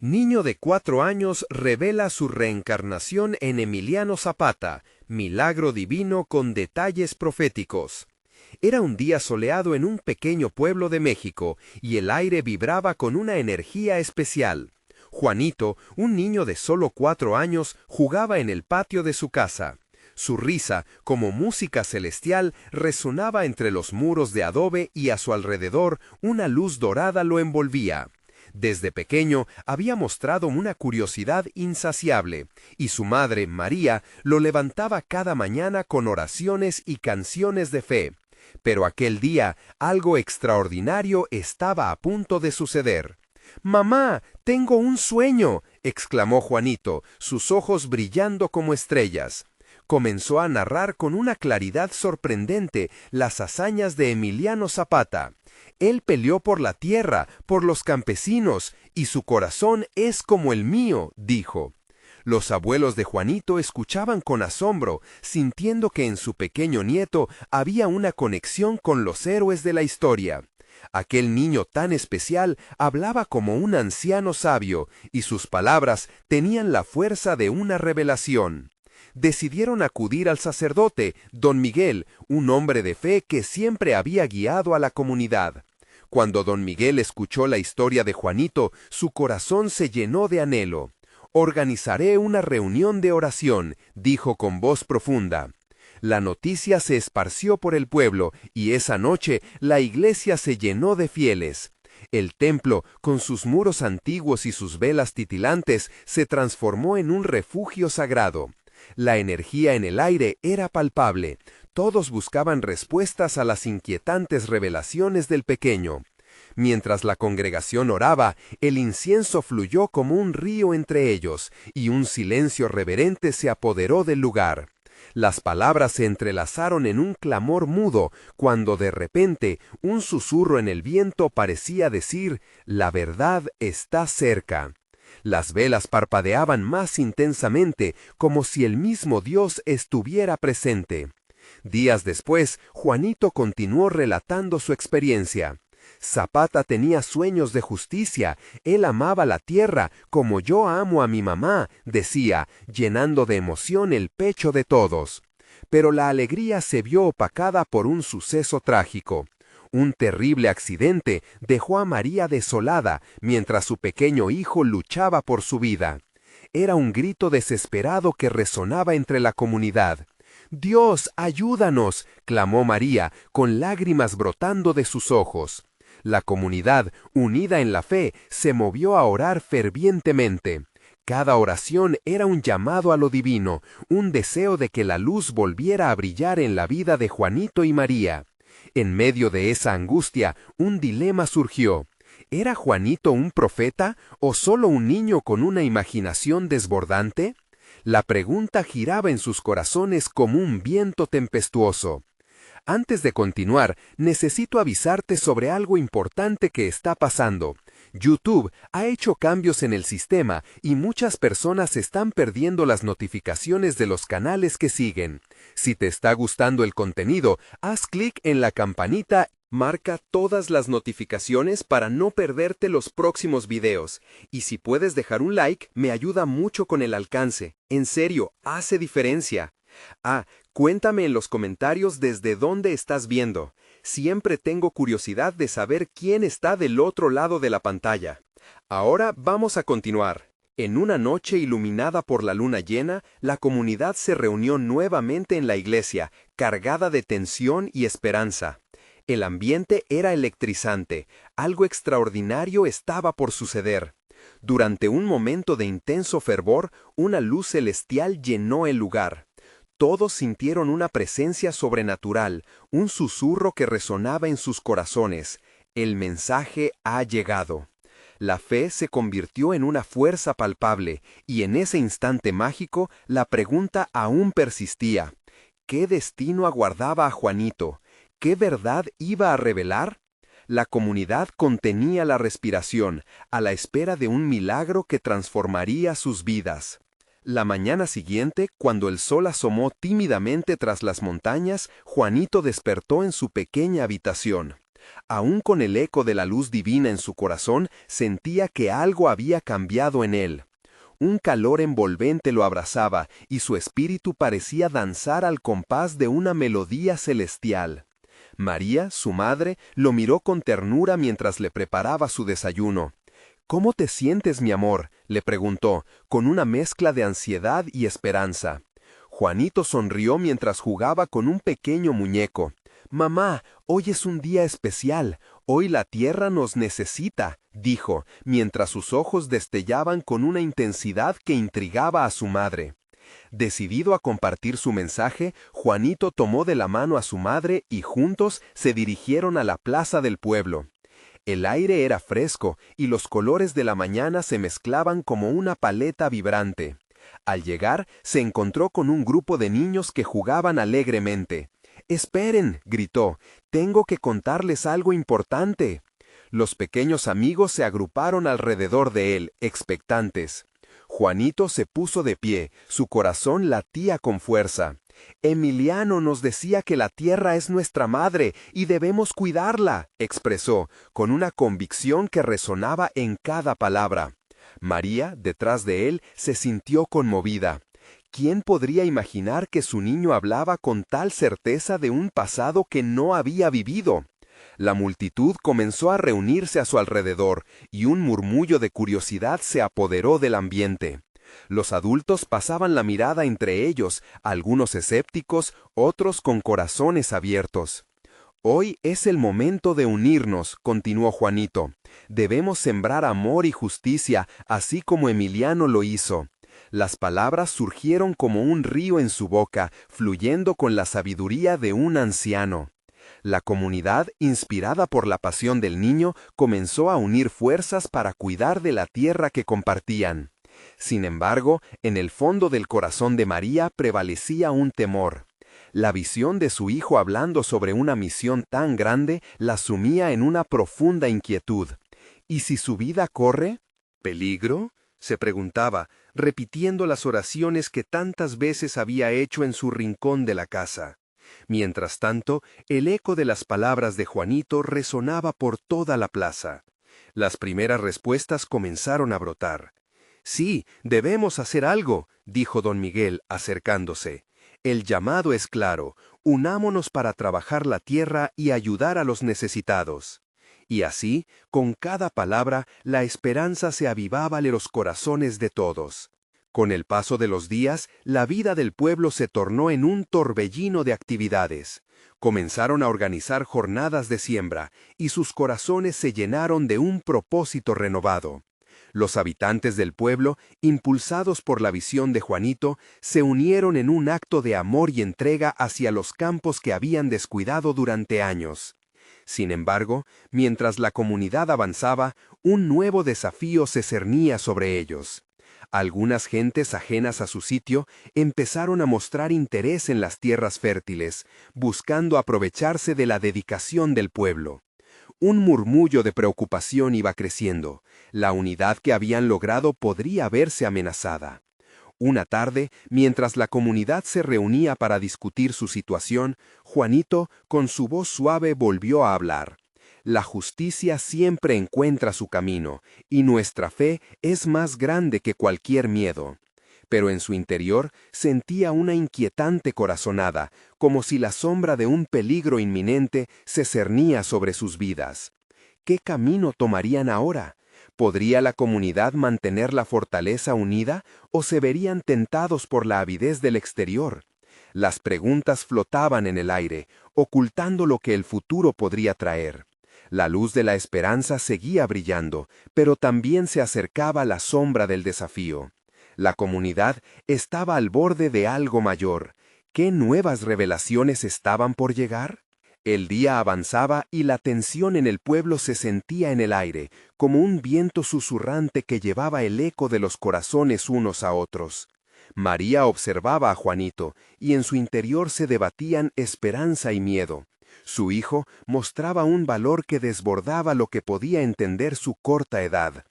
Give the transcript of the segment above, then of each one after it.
Niño de 4 años revela su reencarnación en Emiliano Zapata, milagro divino con detalles proféticos. Era un día soleado en un pequeño pueblo de México, y el aire vibraba con una energía especial. Juanito, un niño de solo 4 años, jugaba en el patio de su casa. Su risa, como música celestial, resonaba entre los muros de adobe y a su alrededor una luz dorada lo envolvía. Desde pequeño había mostrado una curiosidad insaciable, y su madre, María, lo levantaba cada mañana con oraciones y canciones de fe. Pero aquel día algo extraordinario estaba a punto de suceder. «¡Mamá, tengo un sueño!», exclamó Juanito, sus ojos brillando como estrellas. Comenzó a narrar con una claridad sorprendente las hazañas de Emiliano Zapata. Él peleó por la tierra, por los campesinos, y su corazón es como el mío, dijo. Los abuelos de Juanito escuchaban con asombro, sintiendo que en su pequeño nieto había una conexión con los héroes de la historia. Aquel niño tan especial hablaba como un anciano sabio, y sus palabras tenían la fuerza de una revelación. Decidieron acudir al sacerdote, don Miguel, un hombre de fe que siempre había guiado a la comunidad. Cuando don Miguel escuchó la historia de Juanito, su corazón se llenó de anhelo. «Organizaré una reunión de oración», dijo con voz profunda. La noticia se esparció por el pueblo, y esa noche la iglesia se llenó de fieles. El templo, con sus muros antiguos y sus velas titilantes, se transformó en un refugio sagrado. La energía en el aire era palpable. Todos buscaban respuestas a las inquietantes revelaciones del pequeño. Mientras la congregación oraba, el incienso fluyó como un río entre ellos, y un silencio reverente se apoderó del lugar. Las palabras se entrelazaron en un clamor mudo, cuando de repente un susurro en el viento parecía decir: «La verdad está cerca». Las velas parpadeaban más intensamente, como si el mismo Dios estuviera presente. Días después, Juanito continuó relatando su experiencia. «Zapata tenía sueños de justicia, él amaba la tierra como yo amo a mi mamá», decía, llenando de emoción el pecho de todos. Pero la alegría se vio opacada por un suceso trágico. Un terrible accidente dejó a María desolada mientras su pequeño hijo luchaba por su vida. Era un grito desesperado que resonaba entre la comunidad. «¡Dios, ayúdanos!», clamó María, con lágrimas brotando de sus ojos. La comunidad, unida en la fe, se movió a orar fervientemente. Cada oración era un llamado a lo divino, un deseo de que la luz volviera a brillar en la vida de Juanito y María. En medio de esa angustia, un dilema surgió. ¿Era Juanito un profeta o solo un niño con una imaginación desbordante? La pregunta giraba en sus corazones como un viento tempestuoso. Antes de continuar, necesito avisarte sobre algo importante que está pasando. YouTube ha hecho cambios en el sistema y muchas personas están perdiendo las notificaciones de los canales que siguen. Si te está gustando el contenido, haz clic en la campanita, marca todas las notificaciones para no perderte los próximos videos. Y si puedes dejar un like, me ayuda mucho con el alcance. En serio, hace diferencia. Cuéntame en los comentarios desde dónde estás viendo. Siempre tengo curiosidad de saber quién está del otro lado de la pantalla. Ahora vamos a continuar. En una noche iluminada por la luna llena, la comunidad se reunió nuevamente en la iglesia, cargada de tensión y esperanza. El ambiente era electrizante. Algo extraordinario estaba por suceder. Durante un momento de intenso fervor, una luz celestial llenó el lugar. Todos sintieron una presencia sobrenatural, un susurro que resonaba en sus corazones. El mensaje ha llegado. La fe se convirtió en una fuerza palpable, y en ese instante mágico la pregunta aún persistía. ¿Qué destino aguardaba a Juanito? ¿Qué verdad iba a revelar? La comunidad contenía la respiración, a la espera de un milagro que transformaría sus vidas. La mañana siguiente, cuando el sol asomó tímidamente tras las montañas, Juanito despertó en su pequeña habitación. Aún con el eco de la luz divina en su corazón, sentía que algo había cambiado en él. Un calor envolvente lo abrazaba y su espíritu parecía danzar al compás de una melodía celestial. María, su madre, lo miró con ternura mientras le preparaba su desayuno. «¿Cómo te sientes, mi amor?», le preguntó, con una mezcla de ansiedad y esperanza. Juanito sonrió mientras jugaba con un pequeño muñeco. «Mamá, hoy es un día especial. Hoy la tierra nos necesita», dijo, mientras sus ojos destellaban con una intensidad que intrigaba a su madre. Decidido a compartir su mensaje, Juanito tomó de la mano a su madre y juntos se dirigieron a la plaza del pueblo. El aire era fresco y los colores de la mañana se mezclaban como una paleta vibrante. Al llegar, se encontró con un grupo de niños que jugaban alegremente. «¡Esperen!», gritó, «tengo que contarles algo importante». Los pequeños amigos se agruparon alrededor de él, expectantes. Juanito se puso de pie, su corazón latía con fuerza. «Emiliano nos decía que la tierra es nuestra madre y debemos cuidarla», expresó, con una convicción que resonaba en cada palabra. María, detrás de él, se sintió conmovida. ¿Quién podría imaginar que su niño hablaba con tal certeza de un pasado que no había vivido? La multitud comenzó a reunirse a su alrededor y un murmullo de curiosidad se apoderó del ambiente. Los adultos pasaban la mirada entre ellos, algunos escépticos, otros con corazones abiertos. «Hoy es el momento de unirnos», continuó Juanito. «Debemos sembrar amor y justicia, así como Emiliano lo hizo». Las palabras surgieron como un río en su boca, fluyendo con la sabiduría de un anciano. La comunidad, inspirada por la pasión del niño, comenzó a unir fuerzas para cuidar de la tierra que compartían. Sin embargo, en el fondo del corazón de María prevalecía un temor. La visión de su hijo hablando sobre una misión tan grande la sumía en una profunda inquietud. ¿Y si su vida corre peligro?, se preguntaba, repitiendo las oraciones que tantas veces había hecho en su rincón de la casa. Mientras tanto, el eco de las palabras de Juanito resonaba por toda la plaza. Las primeras respuestas comenzaron a brotar. «Sí, debemos hacer algo», dijo don Miguel, acercándose. «El llamado es claro, unámonos para trabajar la tierra y ayudar a los necesitados». Y así, con cada palabra, la esperanza se avivaba en los corazones de todos. Con el paso de los días, la vida del pueblo se tornó en un torbellino de actividades. Comenzaron a organizar jornadas de siembra, y sus corazones se llenaron de un propósito renovado. Los habitantes del pueblo, impulsados por la visión de Juanito, se unieron en un acto de amor y entrega hacia los campos que habían descuidado durante años. Sin embargo, mientras la comunidad avanzaba, un nuevo desafío se cernía sobre ellos. Algunas gentes ajenas a su sitio empezaron a mostrar interés en las tierras fértiles, buscando aprovecharse de la dedicación del pueblo. Un murmullo de preocupación iba creciendo. La unidad que habían logrado podría verse amenazada. Una tarde, mientras la comunidad se reunía para discutir su situación, Juanito, con su voz suave, volvió a hablar. «La justicia siempre encuentra su camino, y nuestra fe es más grande que cualquier miedo». Pero en su interior sentía una inquietante corazonada, como si la sombra de un peligro inminente se cernía sobre sus vidas. ¿Qué camino tomarían ahora? ¿Podría la comunidad mantener la fortaleza unida o se verían tentados por la avidez del exterior? Las preguntas flotaban en el aire, ocultando lo que el futuro podría traer. La luz de la esperanza seguía brillando, pero también se acercaba la sombra del desafío. La comunidad estaba al borde de algo mayor. ¿Qué nuevas revelaciones estaban por llegar? El día avanzaba y la tensión en el pueblo se sentía en el aire, como un viento susurrante que llevaba el eco de los corazones unos a otros. María observaba a Juanito, y en su interior se debatían esperanza y miedo. Su hijo mostraba un valor que desbordaba lo que podía entender su corta edad.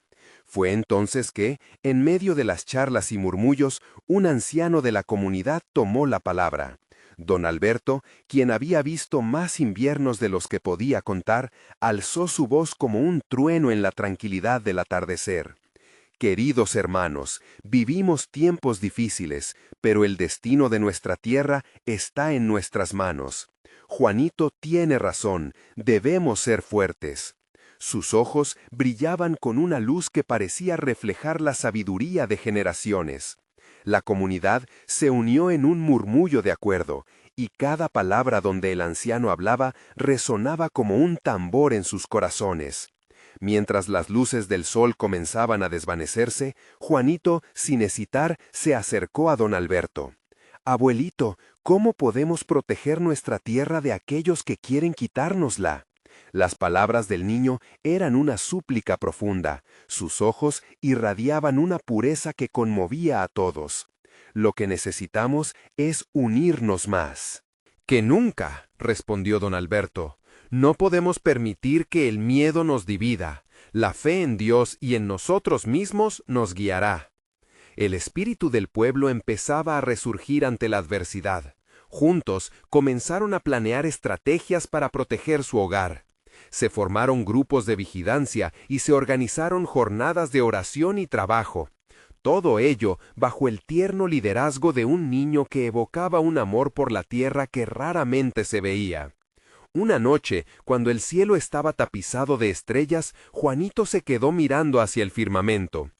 Fue entonces que, en medio de las charlas y murmullos, un anciano de la comunidad tomó la palabra. Don Alberto, quien había visto más inviernos de los que podía contar, alzó su voz como un trueno en la tranquilidad del atardecer. Queridos hermanos, vivimos tiempos difíciles, pero el destino de nuestra tierra está en nuestras manos. Juanito tiene razón, debemos ser fuertes. Sus ojos brillaban con una luz que parecía reflejar la sabiduría de generaciones. La comunidad se unió en un murmullo de acuerdo, y cada palabra donde el anciano hablaba resonaba como un tambor en sus corazones. Mientras las luces del sol comenzaban a desvanecerse, Juanito, sin hesitar, se acercó a don Alberto. «Abuelito, ¿cómo podemos proteger nuestra tierra de aquellos que quieren quitárnosla?». Las palabras del niño eran una súplica profunda. Sus ojos irradiaban una pureza que conmovía a todos. «Lo que necesitamos es unirnos más». «Que nunca», respondió don Alberto. «No podemos permitir que el miedo nos divida. La fe en Dios y en nosotros mismos nos guiará». El espíritu del pueblo empezaba a resurgir ante la adversidad. Juntos comenzaron a planear estrategias para proteger su hogar. Se formaron grupos de vigilancia y se organizaron jornadas de oración y trabajo. Todo ello bajo el tierno liderazgo de un niño que evocaba un amor por la tierra que raramente se veía. Una noche, cuando el cielo estaba tapizado de estrellas, Juanito se quedó mirando hacia el firmamento.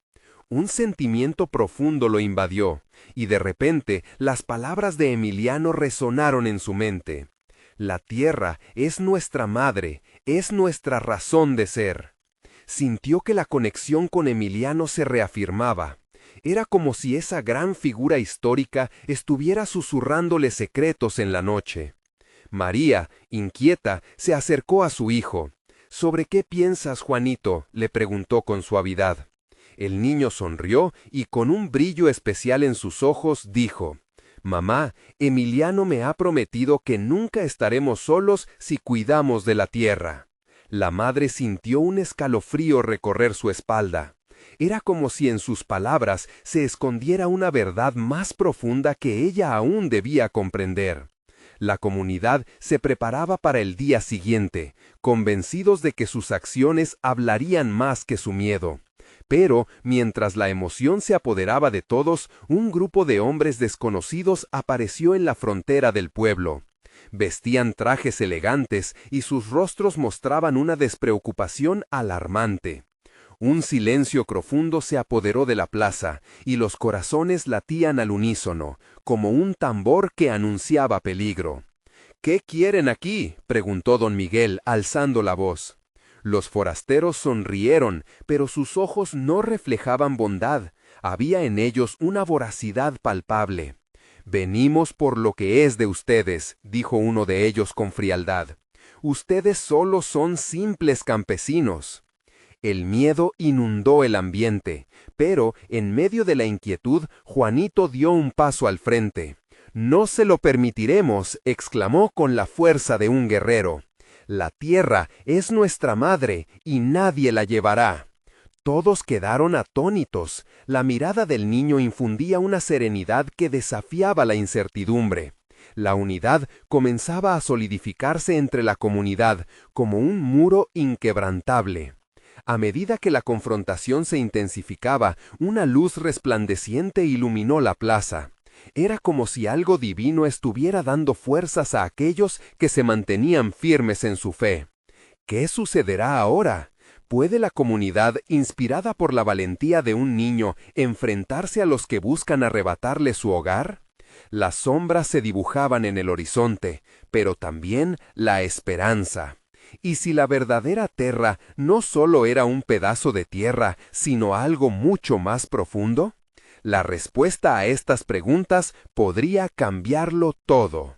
Un sentimiento profundo lo invadió, y de repente las palabras de Emiliano resonaron en su mente. «La tierra es nuestra madre, es nuestra razón de ser». Sintió que la conexión con Emiliano se reafirmaba. Era como si esa gran figura histórica estuviera susurrándole secretos en la noche. María, inquieta, se acercó a su hijo. «¿Sobre qué piensas, Juanito?», le preguntó con suavidad. El niño sonrió y con un brillo especial en sus ojos dijo: «Mamá, Emiliano me ha prometido que nunca estaremos solos si cuidamos de la tierra». La madre sintió un escalofrío recorrer su espalda. Era como si en sus palabras se escondiera una verdad más profunda que ella aún debía comprender. La comunidad se preparaba para el día siguiente, convencidos de que sus acciones hablarían más que su miedo. Pero, mientras la emoción se apoderaba de todos, un grupo de hombres desconocidos apareció en la frontera del pueblo. Vestían trajes elegantes y sus rostros mostraban una despreocupación alarmante. Un silencio profundo se apoderó de la plaza, y los corazones latían al unísono, como un tambor que anunciaba peligro. «¿Qué quieren aquí?», preguntó don Miguel, alzando la voz. Los forasteros sonrieron, pero sus ojos no reflejaban bondad. Había en ellos una voracidad palpable. «Venimos por lo que es de ustedes», dijo uno de ellos con frialdad. «Ustedes solo son simples campesinos». El miedo inundó el ambiente, pero en medio de la inquietud, Juanito dio un paso al frente. «No se lo permitiremos», exclamó con la fuerza de un guerrero. «La tierra es nuestra madre y nadie la llevará». Todos quedaron atónitos. La mirada del niño infundía una serenidad que desafiaba la incertidumbre. La unidad comenzaba a solidificarse entre la comunidad como un muro inquebrantable. A medida que la confrontación se intensificaba, una luz resplandeciente iluminó la plaza. Era como si algo divino estuviera dando fuerzas a aquellos que se mantenían firmes en su fe. ¿Qué sucederá ahora? ¿Puede la comunidad, inspirada por la valentía de un niño, enfrentarse a los que buscan arrebatarle su hogar? Las sombras se dibujaban en el horizonte, pero también la esperanza. ¿Y si la verdadera Terra no solo era un pedazo de tierra, sino algo mucho más profundo? La respuesta a estas preguntas podría cambiarlo todo.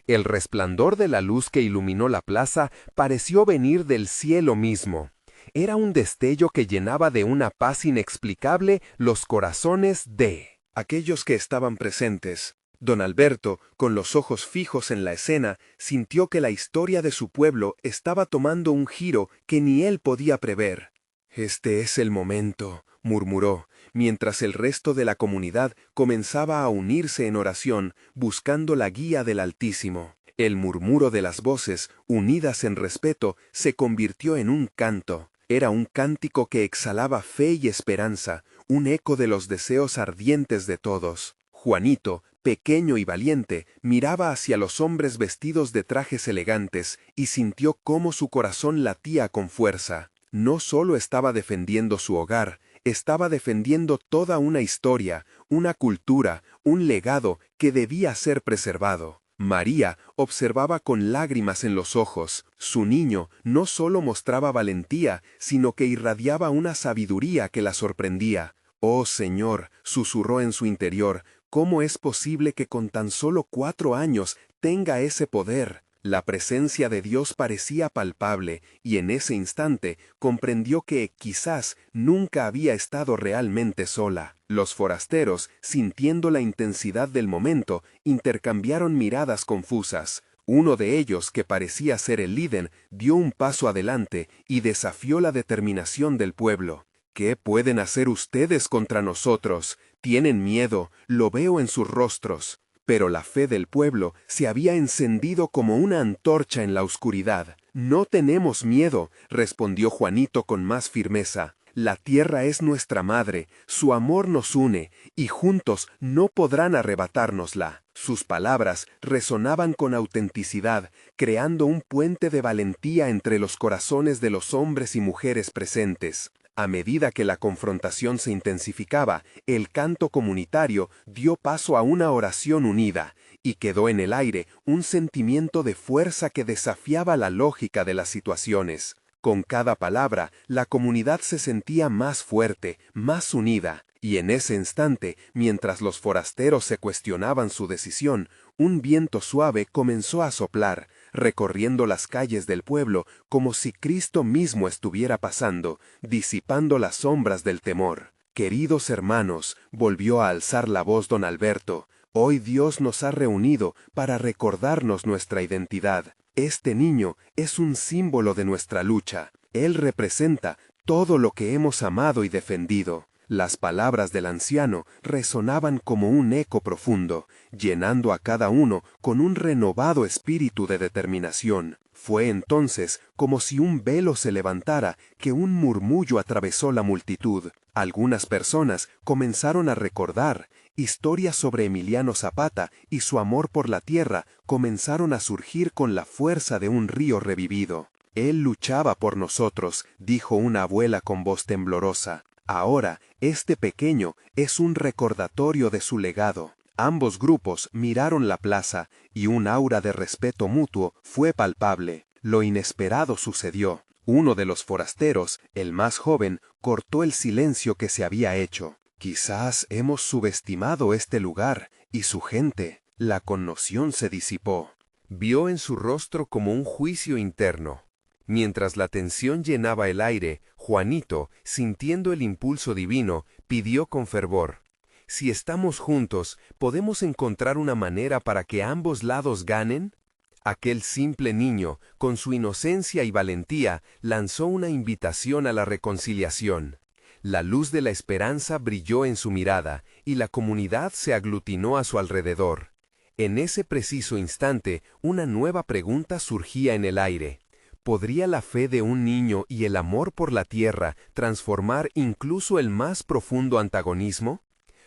El resplandor de la luz que iluminó la plaza pareció venir del cielo mismo. Era un destello que llenaba de una paz inexplicable los corazones de aquellos que estaban presentes. Don Alberto, con los ojos fijos en la escena, sintió que la historia de su pueblo estaba tomando un giro que ni él podía prever. Este es el momento, murmuró, mientras el resto de la comunidad comenzaba a unirse en oración, buscando la guía del Altísimo. El murmuro de las voces, unidas en respeto, se convirtió en un canto. Era un cántico que exhalaba fe y esperanza, un eco de los deseos ardientes de todos. Juanito, pequeño y valiente, miraba hacia los hombres vestidos de trajes elegantes y sintió cómo su corazón latía con fuerza. No solo estaba defendiendo su hogar, estaba defendiendo toda una historia, una cultura, un legado que debía ser preservado. María observaba con lágrimas en los ojos. Su niño no solo mostraba valentía, sino que irradiaba una sabiduría que la sorprendía. «Oh Señor», susurró en su interior, «¿cómo es posible que con tan solo 4 años tenga ese poder?». La presencia de Dios parecía palpable, y en ese instante comprendió que quizás nunca había estado realmente sola. Los forasteros, sintiendo la intensidad del momento, intercambiaron miradas confusas. Uno de ellos, que parecía ser el líder, dio un paso adelante y desafió la determinación del pueblo. «¿Qué pueden hacer ustedes contra nosotros? Tienen miedo, lo veo en sus rostros». Pero la fe del pueblo se había encendido como una antorcha en la oscuridad. «No tenemos miedo», respondió Juanito con más firmeza. «La tierra es nuestra madre, su amor nos une, y juntos no podrán arrebatárnosla». Sus palabras resonaban con autenticidad, creando un puente de valentía entre los corazones de los hombres y mujeres presentes. A medida que la confrontación se intensificaba, el canto comunitario dio paso a una oración unida, y quedó en el aire un sentimiento de fuerza que desafiaba la lógica de las situaciones. Con cada palabra, la comunidad se sentía más fuerte, más unida, y en ese instante, mientras los forasteros se cuestionaban su decisión, un viento suave comenzó a soplar, recorriendo las calles del pueblo como si Cristo mismo estuviera pasando, disipando las sombras del temor. «Queridos hermanos», volvió a alzar la voz don Alberto, «hoy Dios nos ha reunido para recordarnos nuestra identidad. Este niño es un símbolo de nuestra lucha. Él representa todo lo que hemos amado y defendido». Las palabras del anciano resonaban como un eco profundo, llenando a cada uno con un renovado espíritu de determinación. Fue entonces como si un velo se levantara, que un murmullo atravesó la multitud. Algunas personas comenzaron a recordar. Historias sobre Emiliano Zapata y su amor por la tierra comenzaron a surgir con la fuerza de un río revivido. «Él luchaba por nosotros», dijo una abuela con voz temblorosa. «Ahora, este pequeño es un recordatorio de su legado». Ambos grupos miraron la plaza, y un aura de respeto mutuo fue palpable. Lo inesperado sucedió. Uno de los forasteros, el más joven, cortó el silencio que se había hecho. «Quizás hemos subestimado este lugar y su gente». La conmoción se disipó. Vio en su rostro como un juicio interno. Mientras la tensión llenaba el aire, Juanito, sintiendo el impulso divino, pidió con fervor: «Si estamos juntos, ¿podemos encontrar una manera para que ambos lados ganen?». Aquel simple niño, con su inocencia y valentía, lanzó una invitación a la reconciliación. La luz de la esperanza brilló en su mirada, y la comunidad se aglutinó a su alrededor. En ese preciso instante, una nueva pregunta surgía en el aire. ¿Podría la fe de un niño y el amor por la tierra transformar incluso el más profundo antagonismo?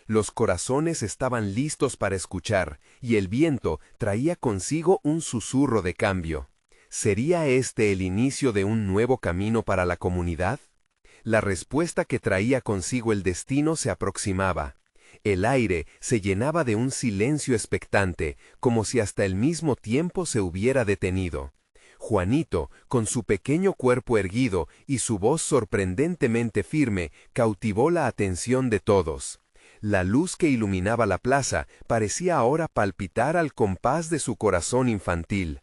Los corazones estaban listos para escuchar, y el viento traía consigo un susurro de cambio. ¿Sería este el inicio de un nuevo camino para la comunidad? La respuesta que traía consigo el destino se aproximaba. El aire se llenaba de un silencio expectante, como si hasta el mismo tiempo se hubiera detenido. Juanito, con su pequeño cuerpo erguido y su voz sorprendentemente firme, cautivó la atención de todos. La luz que iluminaba la plaza parecía ahora palpitar al compás de su corazón infantil.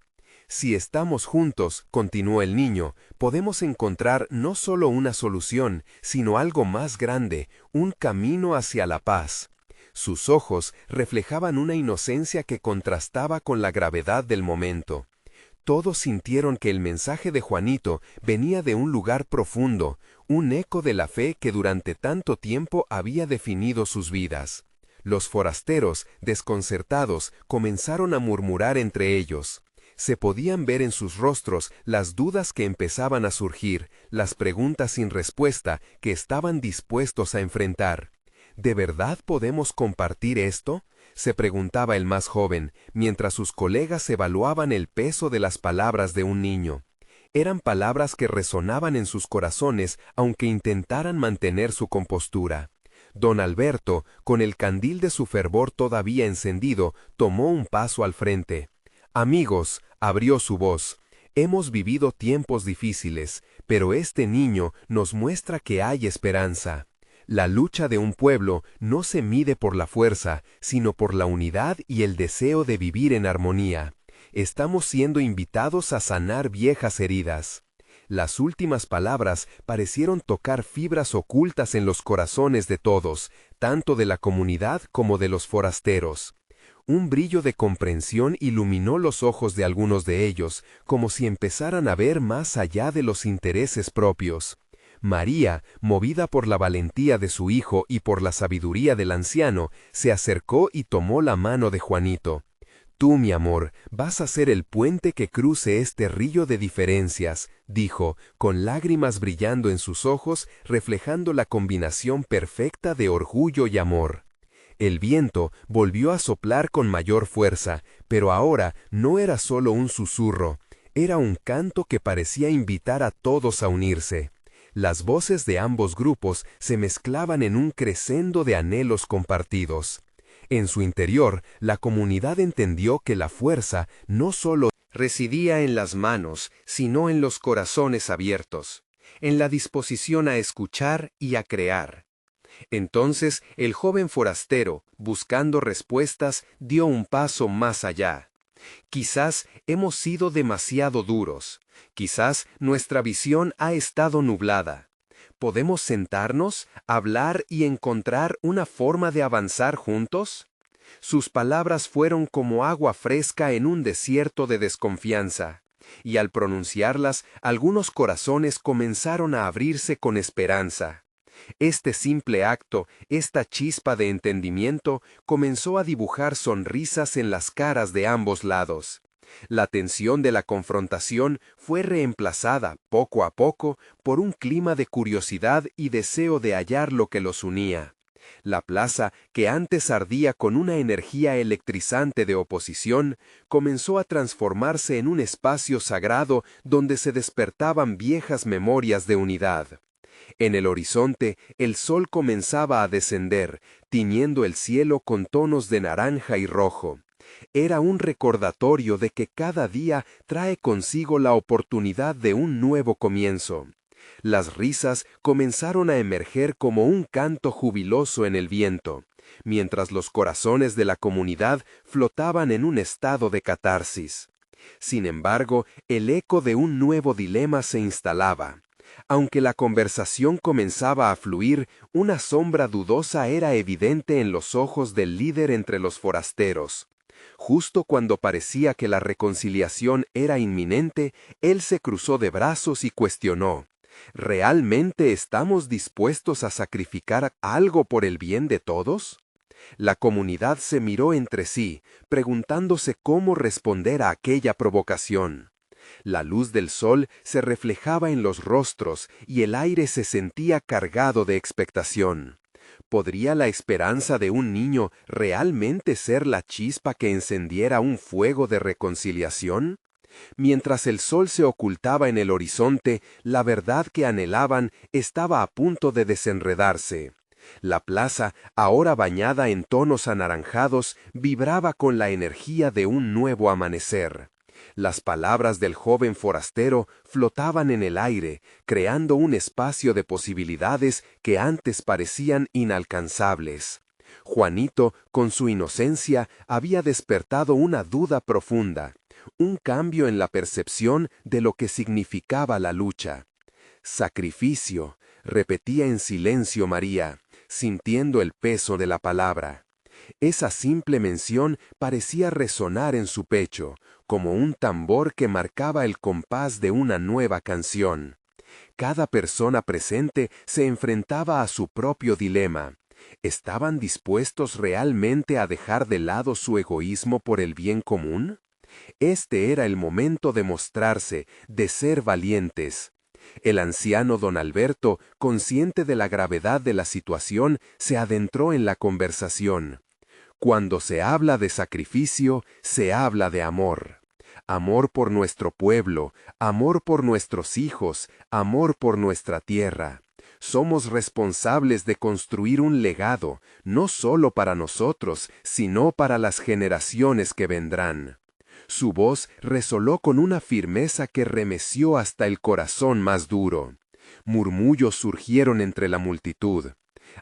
«Si estamos juntos», continuó el niño, «podemos encontrar no solo una solución, sino algo más grande, un camino hacia la paz». Sus ojos reflejaban una inocencia que contrastaba con la gravedad del momento. Todos sintieron que el mensaje de Juanito venía de un lugar profundo, un eco de la fe que durante tanto tiempo había definido sus vidas. Los forasteros, desconcertados, comenzaron a murmurar entre ellos. Se podían ver en sus rostros las dudas que empezaban a surgir, las preguntas sin respuesta que estaban dispuestos a enfrentar. ¿De verdad podemos compartir esto?, se preguntaba el más joven, mientras sus colegas evaluaban el peso de las palabras de un niño. Eran palabras que resonaban en sus corazones, aunque intentaran mantener su compostura. Don Alberto, con el candil de su fervor todavía encendido, tomó un paso al frente. «Amigos», abrió su voz, «hemos vivido tiempos difíciles, pero este niño nos muestra que hay esperanza. La lucha de un pueblo no se mide por la fuerza, sino por la unidad y el deseo de vivir en armonía. Estamos siendo invitados a sanar viejas heridas». Las últimas palabras parecieron tocar fibras ocultas en los corazones de todos, tanto de la comunidad como de los forasteros. Un brillo de comprensión iluminó los ojos de algunos de ellos, como si empezaran a ver más allá de los intereses propios. María, movida por la valentía de su hijo y por la sabiduría del anciano, se acercó y tomó la mano de Juanito. «Tú, mi amor, vas a ser el puente que cruce este río de diferencias», dijo, con lágrimas brillando en sus ojos, reflejando la combinación perfecta de orgullo y amor. El viento volvió a soplar con mayor fuerza, pero ahora no era solo un susurro, era un canto que parecía invitar a todos a unirse. Las voces de ambos grupos se mezclaban en un crescendo de anhelos compartidos. En su interior, la comunidad entendió que la fuerza no solo residía en las manos, sino en los corazones abiertos, en la disposición a escuchar y a crear. Entonces, el joven forastero, buscando respuestas, dio un paso más allá. «Quizás hemos sido demasiado duros, quizás nuestra visión ha estado nublada. ¿Podemos sentarnos, hablar y encontrar una forma de avanzar juntos?». Sus palabras fueron como agua fresca en un desierto de desconfianza, y al pronunciarlas, algunos corazones comenzaron a abrirse con esperanza. Este simple acto, esta chispa de entendimiento, comenzó a dibujar sonrisas en las caras de ambos lados. La tensión de la confrontación fue reemplazada, poco a poco, por un clima de curiosidad y deseo de hallar lo que los unía. La plaza, que antes ardía con una energía electrizante de oposición, comenzó a transformarse en un espacio sagrado donde se despertaban viejas memorias de unidad. En el horizonte, el sol comenzaba a descender, tiñendo el cielo con tonos de naranja y rojo. Era un recordatorio de que cada día trae consigo la oportunidad de un nuevo comienzo. Las risas comenzaron a emerger como un canto jubiloso en el viento, mientras los corazones de la comunidad flotaban en un estado de catarsis. Sin embargo, el eco de un nuevo dilema se instalaba. Aunque la conversación comenzaba a fluir, una sombra dudosa era evidente en los ojos del líder entre los forasteros. Justo cuando parecía que la reconciliación era inminente, él se cruzó de brazos y cuestionó: ¿realmente estamos dispuestos a sacrificar algo por el bien de todos? La comunidad se miró entre sí, preguntándose cómo responder a aquella provocación. La luz del sol se reflejaba en los rostros y el aire se sentía cargado de expectación. ¿Podría la esperanza de un niño realmente ser la chispa que encendiera un fuego de reconciliación? Mientras el sol se ocultaba en el horizonte, la verdad que anhelaban estaba a punto de desenredarse. La plaza, ahora bañada en tonos anaranjados, vibraba con la energía de un nuevo amanecer. Las palabras del joven forastero flotaban en el aire, creando un espacio de posibilidades que antes parecían inalcanzables. Juanito, con su inocencia, había despertado una duda profunda, un cambio en la percepción de lo que significaba la lucha. «Sacrificio», repetía en silencio María, sintiendo el peso de la palabra. Esa simple mención parecía resonar en su pecho, como un tambor que marcaba el compás de una nueva canción. Cada persona presente se enfrentaba a su propio dilema. ¿Estaban dispuestos realmente a dejar de lado su egoísmo por el bien común? Este era el momento de mostrarse, de ser valientes. El anciano don Alberto, consciente de la gravedad de la situación, se adentró en la conversación. Cuando se habla de sacrificio, se habla de amor. Amor por nuestro pueblo, amor por nuestros hijos, amor por nuestra tierra. Somos responsables de construir un legado, no solo para nosotros, sino para las generaciones que vendrán. Su voz resonó con una firmeza que remeció hasta el corazón más duro. Murmullos surgieron entre la multitud.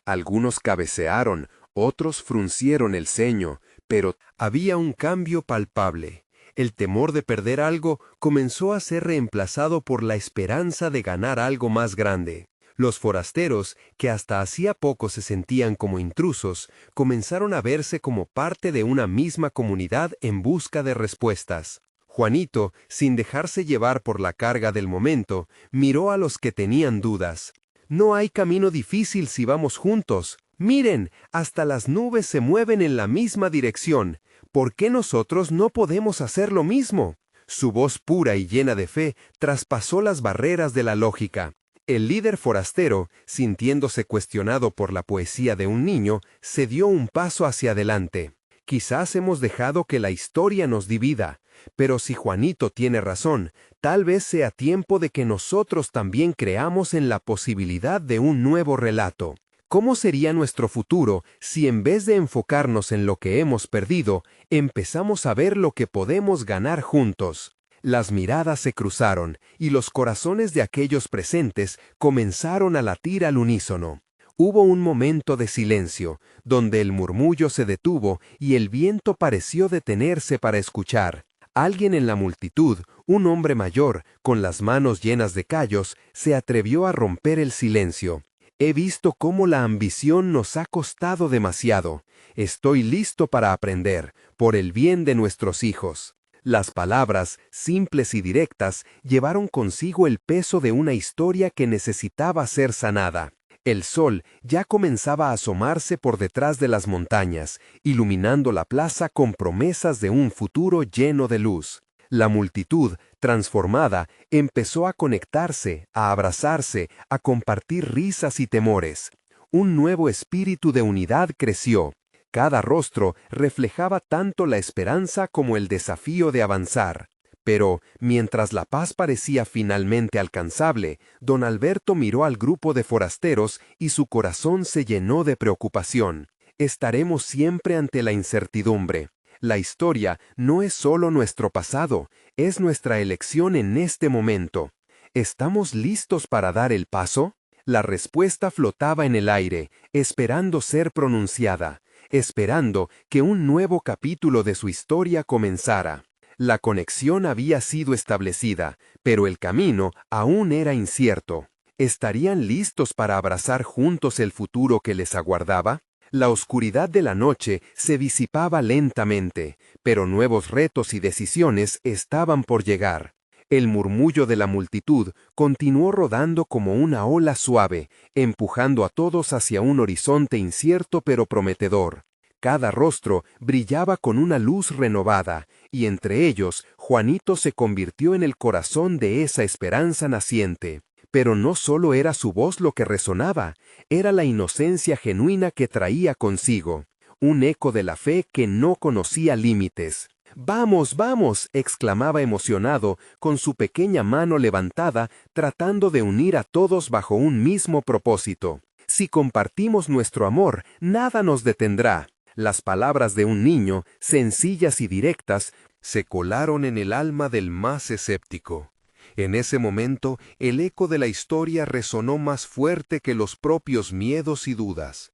Algunos cabecearon, otros fruncieron el ceño, pero había un cambio palpable. El temor de perder algo comenzó a ser reemplazado por la esperanza de ganar algo más grande. Los forasteros, que hasta hacía poco se sentían como intrusos, comenzaron a verse como parte de una misma comunidad en busca de respuestas. Juanito, sin dejarse llevar por la carga del momento, miró a los que tenían dudas. «No hay camino difícil si vamos juntos. Miren, hasta las nubes se mueven en la misma dirección. ¿Por qué nosotros no podemos hacer lo mismo?» Su voz pura y llena de fe traspasó las barreras de la lógica. El líder forastero, sintiéndose cuestionado por la poesía de un niño, se dio un paso hacia adelante. «Quizás hemos dejado que la historia nos divida, pero si Juanito tiene razón, tal vez sea tiempo de que nosotros también creamos en la posibilidad de un nuevo relato. ¿Cómo sería nuestro futuro si en vez de enfocarnos en lo que hemos perdido, empezamos a ver lo que podemos ganar juntos?» Las miradas se cruzaron y los corazones de aquellos presentes comenzaron a latir al unísono. Hubo un momento de silencio, donde el murmullo se detuvo y el viento pareció detenerse para escuchar. Alguien en la multitud, un hombre mayor, con las manos llenas de callos, se atrevió a romper el silencio. «He visto cómo la ambición nos ha costado demasiado. Estoy listo para aprender, por el bien de nuestros hijos». Las palabras, simples y directas, llevaron consigo el peso de una historia que necesitaba ser sanada. El sol ya comenzaba a asomarse por detrás de las montañas, iluminando la plaza con promesas de un futuro lleno de luz. La multitud, transformada, empezó a conectarse, a abrazarse, a compartir risas y temores. Un nuevo espíritu de unidad creció. Cada rostro reflejaba tanto la esperanza como el desafío de avanzar. Pero, mientras la paz parecía finalmente alcanzable, don Alberto miró al grupo de forasteros y su corazón se llenó de preocupación. Estaremos siempre ante la incertidumbre. La historia no es solo nuestro pasado, es nuestra elección en este momento. ¿Estamos listos para dar el paso? La respuesta flotaba en el aire, esperando ser pronunciada, esperando que un nuevo capítulo de su historia comenzara. La conexión había sido establecida, pero el camino aún era incierto. ¿Estarían listos para abrazar juntos el futuro que les aguardaba? La oscuridad de la noche se disipaba lentamente, pero nuevos retos y decisiones estaban por llegar. El murmullo de la multitud continuó rodando como una ola suave, empujando a todos hacia un horizonte incierto pero prometedor. Cada rostro brillaba con una luz renovada, y entre ellos Juanito se convirtió en el corazón de esa esperanza naciente. Pero no solo era su voz lo que resonaba, era la inocencia genuina que traía consigo, un eco de la fe que no conocía límites. «¡Vamos, vamos!», exclamaba emocionado, con su pequeña mano levantada, tratando de unir a todos bajo un mismo propósito. «Si compartimos nuestro amor, nada nos detendrá». Las palabras de un niño, sencillas y directas, se colaron en el alma del más escéptico. En ese momento, el eco de la historia resonó más fuerte que los propios miedos y dudas.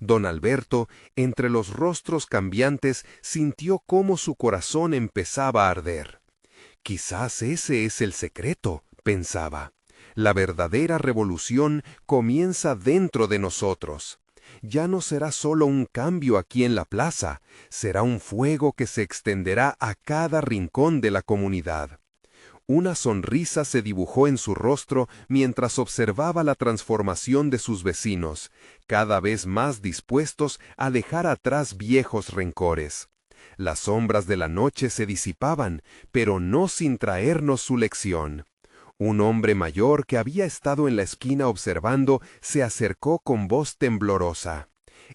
Don Alberto, entre los rostros cambiantes, sintió cómo su corazón empezaba a arder. «Quizás ese es el secreto», pensaba. «La verdadera revolución comienza dentro de nosotros». Ya no será solo un cambio aquí en la plaza, será un fuego que se extenderá a cada rincón de la comunidad. Una sonrisa se dibujó en su rostro mientras observaba la transformación de sus vecinos, cada vez más dispuestos a dejar atrás viejos rencores. Las sombras de la noche se disipaban, pero no sin traernos su lección. Un hombre mayor que había estado en la esquina observando se acercó con voz temblorosa.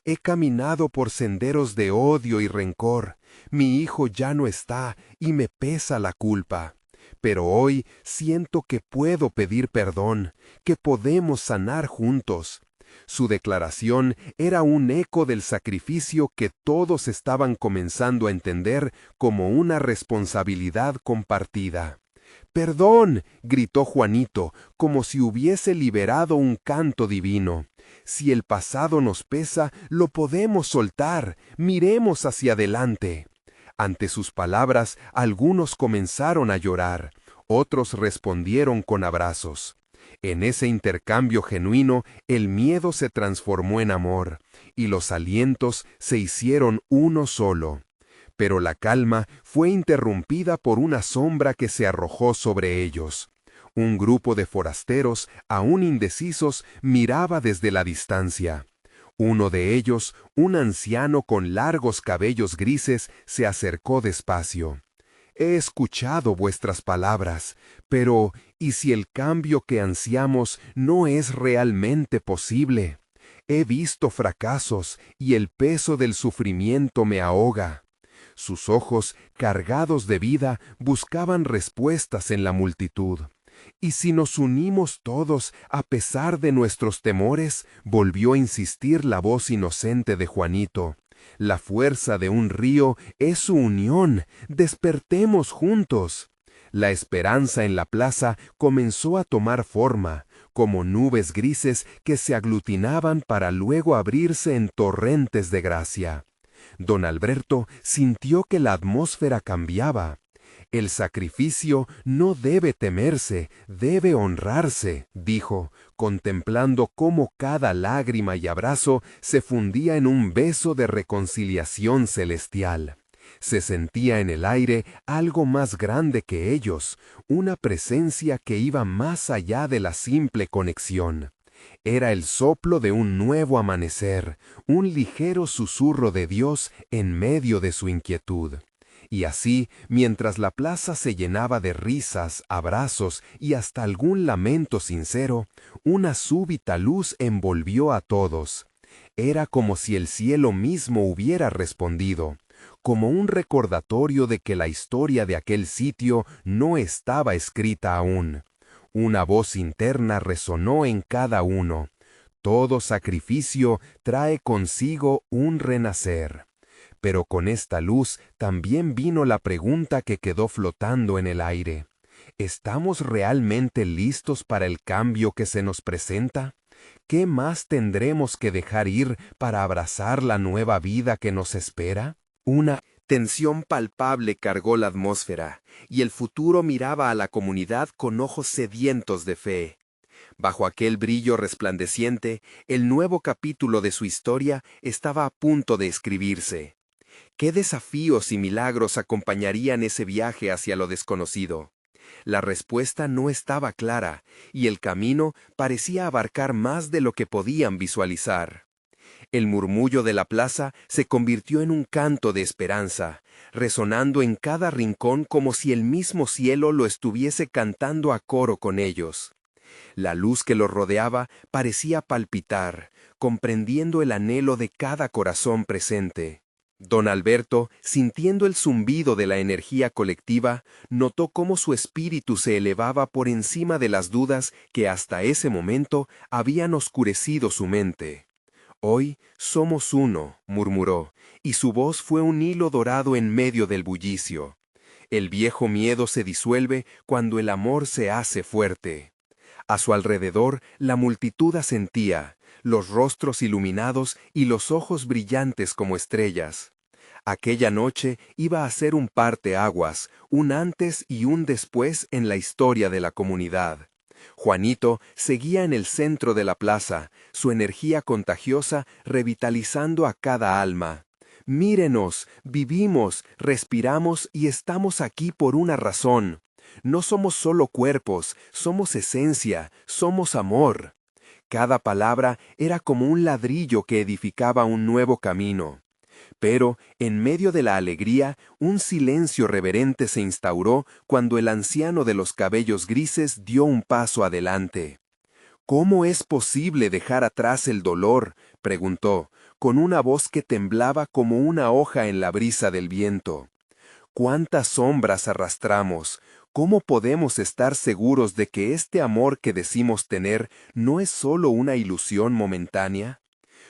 «He caminado por senderos de odio y rencor. Mi hijo ya no está y me pesa la culpa. Pero hoy siento que puedo pedir perdón, que podemos sanar juntos». Su declaración era un eco del sacrificio que todos estaban comenzando a entender como una responsabilidad compartida. «¡Perdón!», gritó Juanito, como si hubiese liberado un canto divino. «Si el pasado nos pesa, lo podemos soltar. Miremos hacia adelante». Ante sus palabras, algunos comenzaron a llorar, otros respondieron con abrazos. En ese intercambio genuino, el miedo se transformó en amor, y los alientos se hicieron uno solo. Pero la calma fue interrumpida por una sombra que se arrojó sobre ellos. Un grupo de forasteros, aún indecisos, miraba desde la distancia. Uno de ellos, un anciano con largos cabellos grises, se acercó despacio. «He escuchado vuestras palabras, pero ¿y si el cambio que ansiamos no es realmente posible? He visto fracasos y el peso del sufrimiento me ahoga». Sus ojos, cargados de vida, buscaban respuestas en la multitud. «¿Y si nos unimos todos a pesar de nuestros temores?», volvió a insistir la voz inocente de Juanito. «La fuerza de un río es su unión. Despertemos juntos». La esperanza en la plaza comenzó a tomar forma, como nubes grises que se aglutinaban para luego abrirse en torrentes de gracia. Don Alberto sintió que la atmósfera cambiaba. «El sacrificio no debe temerse, debe honrarse», dijo, contemplando cómo cada lágrima y abrazo se fundía en un beso de reconciliación celestial. Se sentía en el aire algo más grande que ellos, una presencia que iba más allá de la simple conexión. Era el soplo de un nuevo amanecer, un ligero susurro de Dios en medio de su inquietud. Y así, mientras la plaza se llenaba de risas, abrazos y hasta algún lamento sincero, una súbita luz envolvió a todos. Era como si el cielo mismo hubiera respondido, como un recordatorio de que la historia de aquel sitio no estaba escrita aún. Una voz interna resonó en cada uno. Todo sacrificio trae consigo un renacer. Pero con esta luz también vino la pregunta que quedó flotando en el aire. ¿Estamos realmente listos para el cambio que se nos presenta? ¿Qué más tendremos que dejar ir para abrazar la nueva vida que nos espera? Una tensión palpable cargó la atmósfera, y el futuro miraba a la comunidad con ojos sedientos de fe. Bajo aquel brillo resplandeciente, el nuevo capítulo de su historia estaba a punto de escribirse. ¿Qué desafíos y milagros acompañarían ese viaje hacia lo desconocido? La respuesta no estaba clara, y el camino parecía abarcar más de lo que podían visualizar. El murmullo de la plaza se convirtió en un canto de esperanza, resonando en cada rincón como si el mismo cielo lo estuviese cantando a coro con ellos. La luz que los rodeaba parecía palpitar, comprendiendo el anhelo de cada corazón presente. Don Alberto, sintiendo el zumbido de la energía colectiva, notó cómo su espíritu se elevaba por encima de las dudas que hasta ese momento habían oscurecido su mente. «Hoy somos uno», murmuró, y su voz fue un hilo dorado en medio del bullicio. El viejo miedo se disuelve cuando el amor se hace fuerte. A su alrededor la multitud asentía, los rostros iluminados y los ojos brillantes como estrellas. Aquella noche iba a ser un parteaguas, un antes y un después en la historia de la comunidad. Juanito seguía en el centro de la plaza, su energía contagiosa revitalizando a cada alma. Mírenos, vivimos, respiramos y estamos aquí por una razón. No somos solo cuerpos, somos esencia, somos amor. Cada palabra era como un ladrillo que edificaba un nuevo camino. Pero, en medio de la alegría, un silencio reverente se instauró cuando el anciano de los cabellos grises dio un paso adelante. ¿Cómo es posible dejar atrás el dolor?, preguntó, con una voz que temblaba como una hoja en la brisa del viento. ¿Cuántas sombras arrastramos? ¿Cómo podemos estar seguros de que este amor que decimos tener no es solo una ilusión momentánea?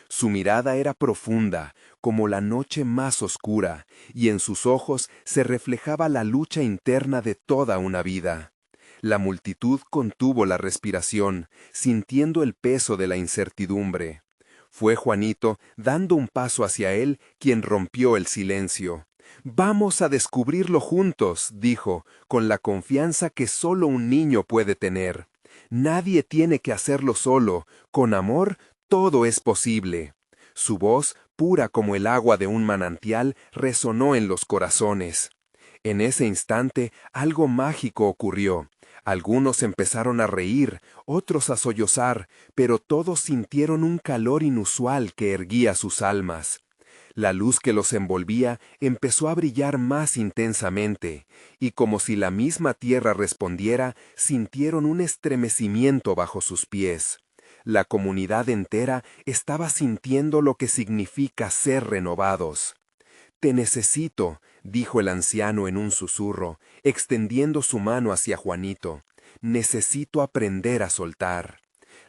Su mirada era profunda, como la noche más oscura, y en sus ojos se reflejaba la lucha interna de toda una vida. La multitud contuvo la respiración, sintiendo el peso de la incertidumbre. Fue Juanito, dando un paso hacia él, quien rompió el silencio. «Vamos a descubrirlo juntos», dijo, con la confianza que solo un niño puede tener. «Nadie tiene que hacerlo solo. Con amor, todo es posible». Su voz, pura como el agua de un manantial, resonó en los corazones. En ese instante, algo mágico ocurrió. Algunos empezaron a reír, otros a sollozar, pero todos sintieron un calor inusual que erguía sus almas. La luz que los envolvía empezó a brillar más intensamente, y como si la misma tierra respondiera, sintieron un estremecimiento bajo sus pies. La comunidad entera estaba sintiendo lo que significa ser renovados. «Te necesito», dijo el anciano en un susurro, extendiendo su mano hacia Juanito. «Necesito aprender a soltar».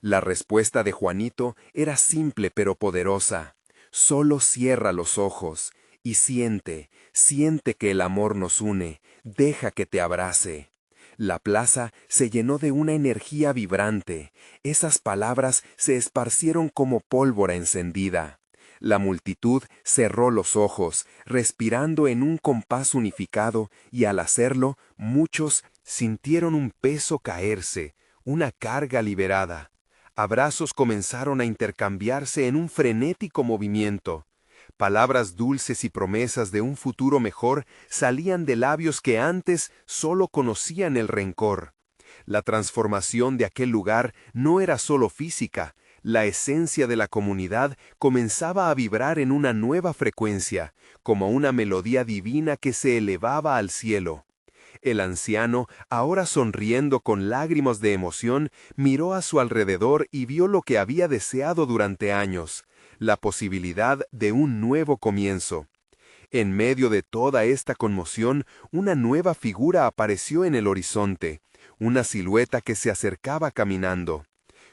La respuesta de Juanito era simple pero poderosa. «Solo cierra los ojos y siente, siente que el amor nos une, deja que te abrace». La plaza se llenó de una energía vibrante. Esas palabras se esparcieron como pólvora encendida. La multitud cerró los ojos, respirando en un compás unificado, y al hacerlo, muchos sintieron un peso caerse, una carga liberada. Abrazos comenzaron a intercambiarse en un frenético movimiento. Palabras dulces y promesas de un futuro mejor salían de labios que antes solo conocían el rencor. La transformación de aquel lugar no era solo física. La esencia de la comunidad comenzaba a vibrar en una nueva frecuencia, como una melodía divina que se elevaba al cielo. El anciano, ahora sonriendo con lágrimas de emoción, miró a su alrededor y vio lo que había deseado durante años: la posibilidad de un nuevo comienzo. En medio de toda esta conmoción, una nueva figura apareció en el horizonte, una silueta que se acercaba caminando.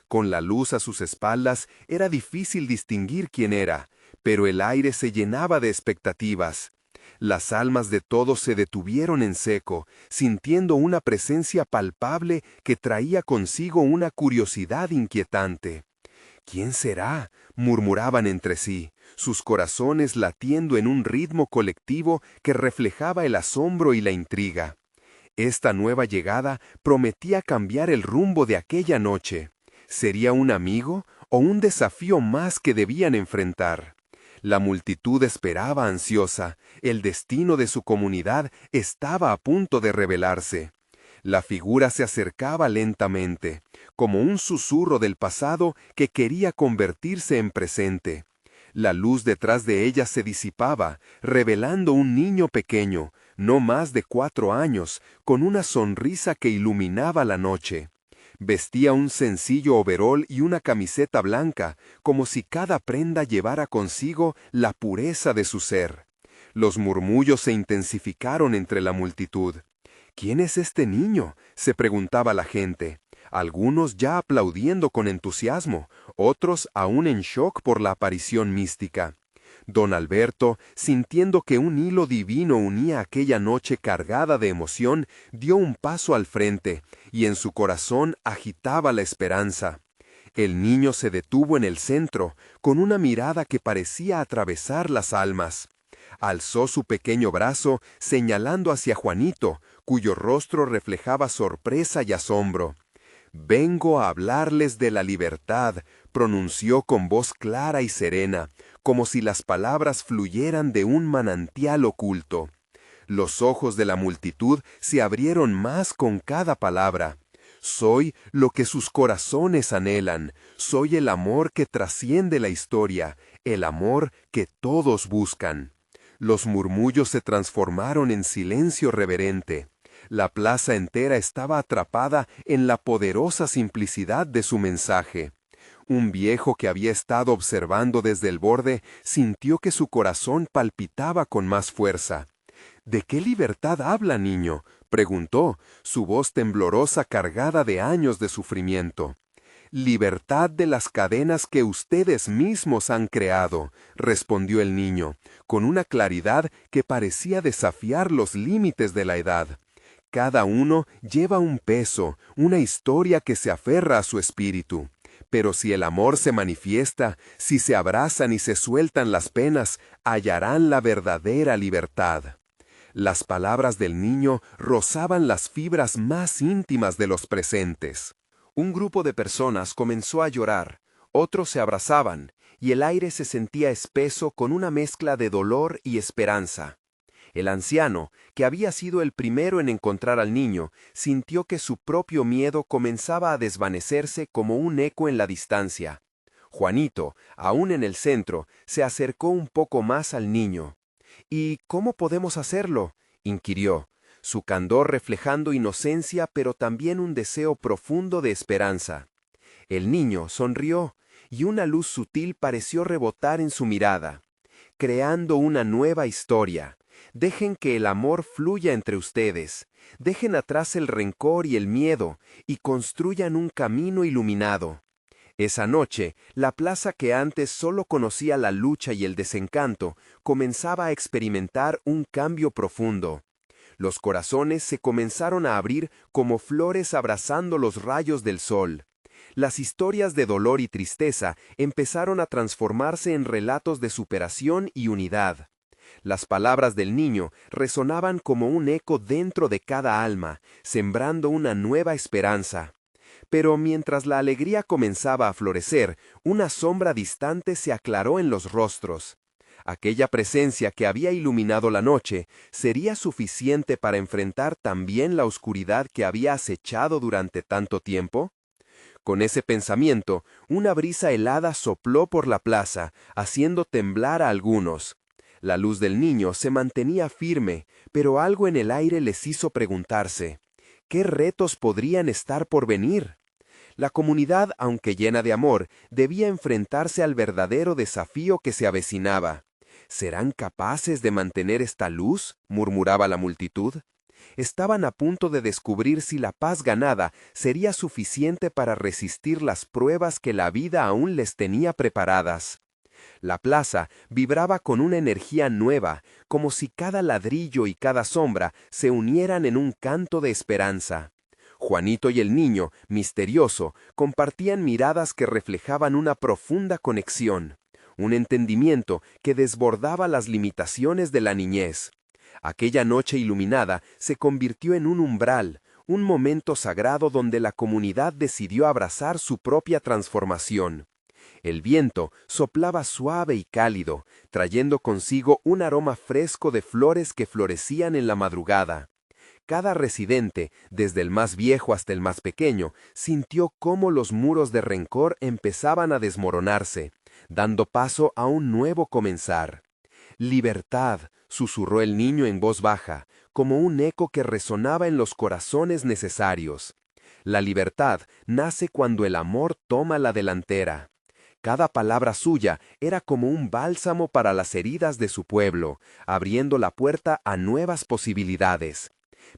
Con la luz a sus espaldas era difícil distinguir quién era, pero el aire se llenaba de expectativas. Las almas de todos se detuvieron en seco, sintiendo una presencia palpable que traía consigo una curiosidad inquietante. «¿Quién será?», murmuraban entre sí, sus corazones latiendo en un ritmo colectivo que reflejaba el asombro y la intriga. Esta nueva llegada prometía cambiar el rumbo de aquella noche. ¿Sería un amigo o un desafío más que debían enfrentar? La multitud esperaba ansiosa. El destino de su comunidad estaba a punto de revelarse. La figura se acercaba lentamente, como un susurro del pasado que quería convertirse en presente. La luz detrás de ella se disipaba, revelando un niño pequeño, no más de 4 años, con una sonrisa que iluminaba la noche. Vestía un sencillo overol y una camiseta blanca, como si cada prenda llevara consigo la pureza de su ser. Los murmullos se intensificaron entre la multitud. «¿Quién es este niño?», se preguntaba la gente. Algunos ya aplaudiendo con entusiasmo, otros aún en shock por la aparición mística. Don Alberto, sintiendo que un hilo divino unía aquella noche cargada de emoción, dio un paso al frente, y en su corazón agitaba la esperanza. El niño se detuvo en el centro, con una mirada que parecía atravesar las almas. Alzó su pequeño brazo, señalando hacia Juanito, cuyo rostro reflejaba sorpresa y asombro. «Vengo a hablarles de la libertad», pronunció con voz clara y serena, como si las palabras fluyeran de un manantial oculto. Los ojos de la multitud se abrieron más con cada palabra. «Soy lo que sus corazones anhelan, soy el amor que trasciende la historia, el amor que todos buscan». Los murmullos se transformaron en silencio reverente. La plaza entera estaba atrapada en la poderosa simplicidad de su mensaje. Un viejo que había estado observando desde el borde sintió que su corazón palpitaba con más fuerza. «¿De qué libertad habla, niño?», preguntó, su voz temblorosa cargada de años de sufrimiento. «Libertad de las cadenas que ustedes mismos han creado», respondió el niño, con una claridad que parecía desafiar los límites de la edad. «Cada uno lleva un peso, una historia que se aferra a su espíritu. Pero si el amor se manifiesta, si se abrazan y se sueltan las penas, hallarán la verdadera libertad». Las palabras del niño rozaban las fibras más íntimas de los presentes. Un grupo de personas comenzó a llorar, otros se abrazaban, y el aire se sentía espeso con una mezcla de dolor y esperanza. El anciano, que había sido el primero en encontrar al niño, sintió que su propio miedo comenzaba a desvanecerse como un eco en la distancia. Juanito, aún en el centro, se acercó un poco más al niño. «¿Y cómo podemos hacerlo?», inquirió, su candor reflejando inocencia pero también un deseo profundo de esperanza. El niño sonrió, y una luz sutil pareció rebotar en su mirada. «Creando una nueva historia. Dejen que el amor fluya entre ustedes. Dejen atrás el rencor y el miedo, y construyan un camino iluminado». Esa noche, la plaza que antes solo conocía la lucha y el desencanto, comenzaba a experimentar un cambio profundo. Los corazones se comenzaron a abrir como flores abrazando los rayos del sol. Las historias de dolor y tristeza empezaron a transformarse en relatos de superación y unidad. Las palabras del niño resonaban como un eco dentro de cada alma, sembrando una nueva esperanza. Pero mientras la alegría comenzaba a florecer, una sombra distante se aclaró en los rostros. Aquella presencia que había iluminado la noche sería suficiente para enfrentar también la oscuridad que había acechado durante tanto tiempo. Con ese pensamiento, una brisa helada sopló por la plaza, haciendo temblar a algunos. La luz del niño se mantenía firme, pero algo en el aire les hizo preguntarse: ¿qué retos podrían estar por venir? La comunidad, aunque llena de amor, debía enfrentarse al verdadero desafío que se avecinaba. ¿Serán capaces de mantener esta luz?, murmuraba la multitud. Estaban a punto de descubrir si la paz ganada sería suficiente para resistir las pruebas que la vida aún les tenía preparadas. La plaza vibraba con una energía nueva, como si cada ladrillo y cada sombra se unieran en un canto de esperanza. Juanito y el niño, misterioso, compartían miradas que reflejaban una profunda conexión, un entendimiento que desbordaba las limitaciones de la niñez. Aquella noche iluminada se convirtió en un umbral, un momento sagrado donde la comunidad decidió abrazar su propia transformación. El viento soplaba suave y cálido, trayendo consigo un aroma fresco de flores que florecían en la madrugada. Cada residente, desde el más viejo hasta el más pequeño, sintió cómo los muros de rencor empezaban a desmoronarse, dando paso a un nuevo comenzar. «Libertad», susurró el niño en voz baja, como un eco que resonaba en los corazones necesarios. La libertad nace cuando el amor toma la delantera. Cada palabra suya era como un bálsamo para las heridas de su pueblo, abriendo la puerta a nuevas posibilidades.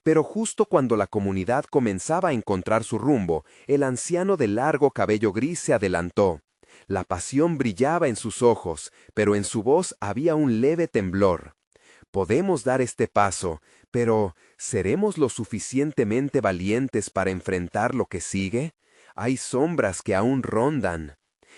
Pero justo cuando la comunidad comenzaba a encontrar su rumbo, el anciano de largo cabello gris se adelantó. La pasión brillaba en sus ojos, pero en su voz había un leve temblor. «Podemos dar este paso, pero ¿seremos lo suficientemente valientes para enfrentar lo que sigue? Hay sombras que aún rondan».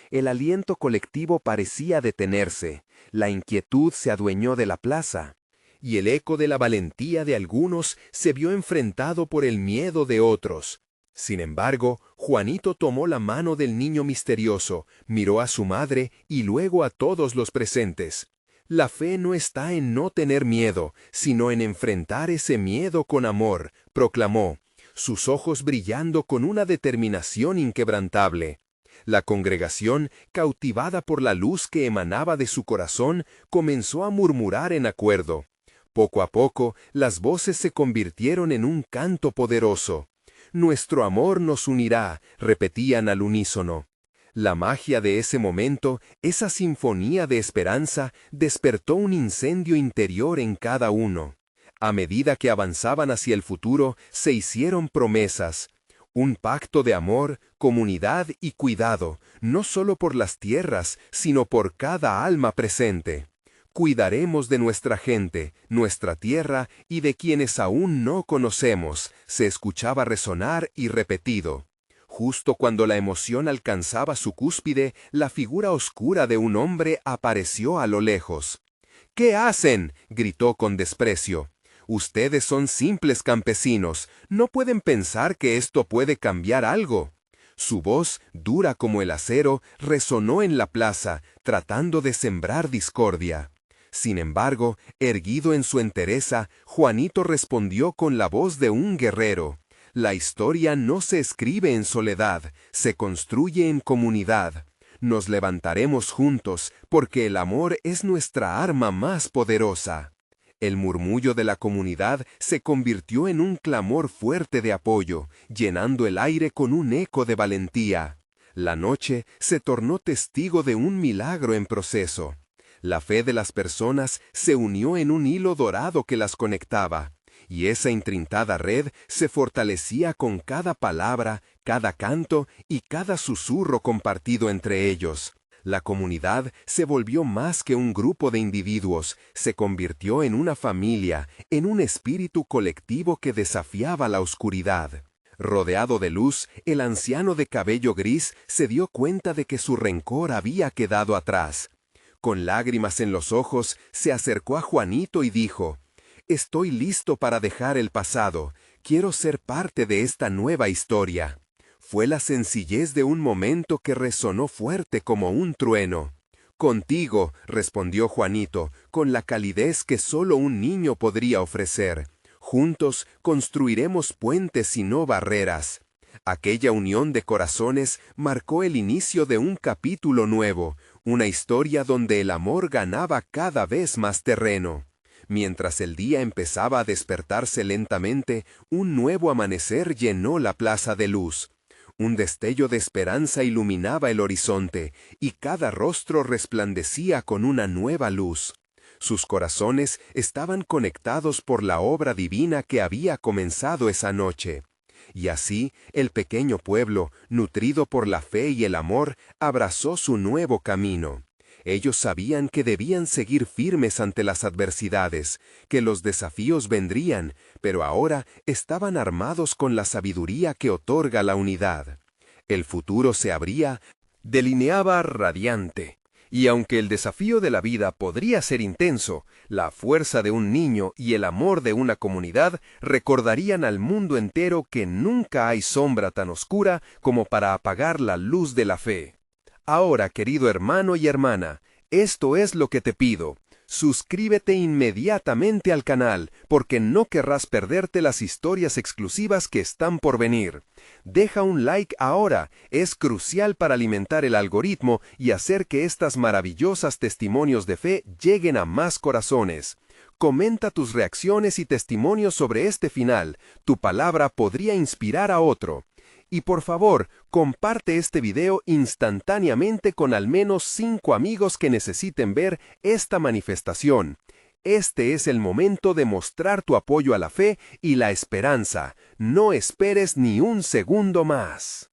El aliento colectivo parecía detenerse, la inquietud se adueñó de la plaza, y el eco de la valentía de algunos se vio enfrentado por el miedo de otros. Sin embargo, Juanito tomó la mano del niño misterioso, miró a su madre y luego a todos los presentes. La fe no está en no tener miedo, sino en enfrentar ese miedo con amor, proclamó, sus ojos brillando con una determinación inquebrantable. La congregación, cautivada por la luz que emanaba de su corazón, comenzó a murmurar en acuerdo. Poco a poco, las voces se convirtieron en un canto poderoso. Nuestro amor nos unirá, repetían al unísono. La magia de ese momento, esa sinfonía de esperanza, despertó un incendio interior en cada uno. A medida que avanzaban hacia el futuro, se hicieron promesas. Un pacto de amor, comunidad y cuidado, no solo por las tierras, sino por cada alma presente. Cuidaremos de nuestra gente, nuestra tierra y de quienes aún no conocemos, se escuchaba resonar y repetido. Justo cuando la emoción alcanzaba su cúspide, la figura oscura de un hombre apareció a lo lejos. ¿Qué hacen?, gritó con desprecio. Ustedes son simples campesinos, no pueden pensar que esto puede cambiar algo. Su voz, dura como el acero, resonó en la plaza, tratando de sembrar discordia. Sin embargo, erguido en su entereza, Juanito respondió con la voz de un guerrero. La historia no se escribe en soledad, se construye en comunidad. Nos levantaremos juntos, porque el amor es nuestra arma más poderosa. El murmullo de la comunidad se convirtió en un clamor fuerte de apoyo, llenando el aire con un eco de valentía. La noche se tornó testigo de un milagro en proceso. La fe de las personas se unió en un hilo dorado que las conectaba, y esa intrintada red se fortalecía con cada palabra, cada canto y cada susurro compartido entre ellos. La comunidad se volvió más que un grupo de individuos, se convirtió en una familia, en un espíritu colectivo que desafiaba la oscuridad. Rodeado de luz, el anciano de cabello gris se dio cuenta de que su rencor había quedado atrás. Con lágrimas en los ojos, se acercó a Juanito y dijo, «Estoy listo para dejar el pasado, quiero ser parte de esta nueva historia». Fue la sencillez de un momento que resonó fuerte como un trueno. «Contigo», respondió Juanito, con la calidez que solo un niño podría ofrecer. «Juntos construiremos puentes y no barreras». Aquella unión de corazones marcó el inicio de un capítulo nuevo, una historia donde el amor ganaba cada vez más terreno. Mientras el día empezaba a despertarse lentamente, un nuevo amanecer llenó la plaza de luz. Un destello de esperanza iluminaba el horizonte, y cada rostro resplandecía con una nueva luz. Sus corazones estaban conectados por la obra divina que había comenzado esa noche. Y así, el pequeño pueblo, nutrido por la fe y el amor, abrazó su nuevo camino. Ellos sabían que debían seguir firmes ante las adversidades, que los desafíos vendrían, pero ahora estaban armados con la sabiduría que otorga la unidad. El futuro se abría, delineaba radiante. Y aunque el desafío de la vida podría ser intenso, la fuerza de un niño y el amor de una comunidad recordarían al mundo entero que nunca hay sombra tan oscura como para apagar la luz de la fe. Ahora, querido hermano y hermana, esto es lo que te pido. Suscríbete inmediatamente al canal, porque no querrás perderte las historias exclusivas que están por venir. Deja un like ahora, es crucial para alimentar el algoritmo y hacer que estas maravillosas testimonios de fe lleguen a más corazones. Comenta tus reacciones y testimonios sobre este final, tu palabra podría inspirar a otro. Y por favor, comparte este video instantáneamente con al menos 5 amigos que necesiten ver esta manifestación. Este es el momento de mostrar tu apoyo a la fe y la esperanza. No esperes ni un segundo más.